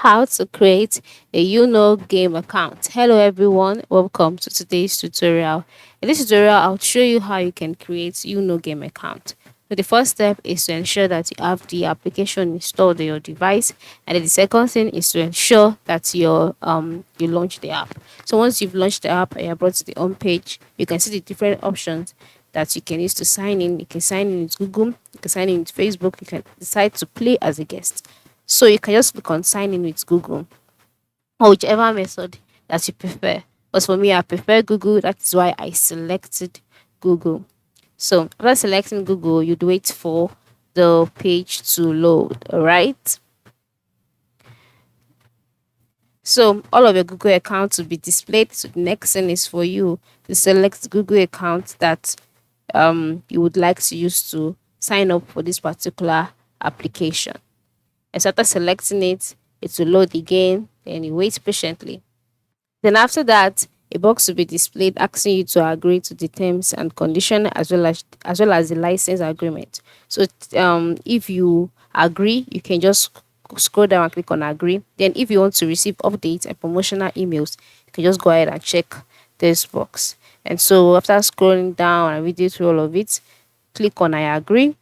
how to create a game account. Hello everyone, welcome to today's tutorial. In this tutorial, I'll show you how you can create game account. So the first step is to ensure that you have the application installed on your device, and then the second thing is to ensure that you launch the app. So once you've launched the app and you're brought to the home page, you can see the different options that you can use to sign in. You can sign in with Google, you can sign in with Facebook, you can decide to play as a guest. So you can just click on sign in with Google or whichever method that you prefer. But for me, I prefer Google. That is why I selected Google. So after selecting Google, you'd wait for the page to load. All right. So all of your Google accounts will be displayed. So the next thing is for you to select Google account that you would like to use to sign up for this particular application. And so after selecting it, it will load again. Then you wait patiently. Then after that, a box will be displayed asking you to agree to the terms and condition as well as the license agreement. So if you agree, you can just scroll down and click on agree. Then if you want to receive updates and promotional emails, you can just go ahead and check this box. And so after scrolling down and reading through all of it, click on I agree,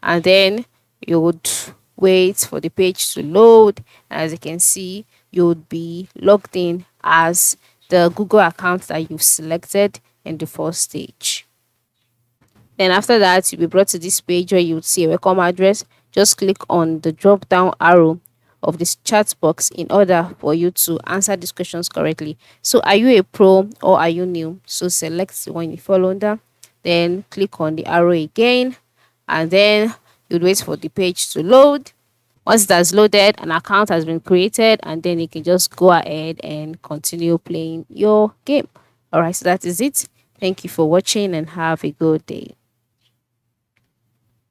and then you would wait for the page to load. As you can see, you would be logged in as the Google account that you've selected in the first stage. Then after that, you'll be brought to this page where you would see a welcome address. Just click on the drop down arrow of this chat box in order for you to answer these questions correctly. So are you a pro or are you new? So select the one you fall under, then click on the arrow again, and then you'd wait for the page to load. Once that's loaded, an account has been created, and then you can just go ahead and continue playing your game. All right, so that is it. Thank you for watching and have a good day.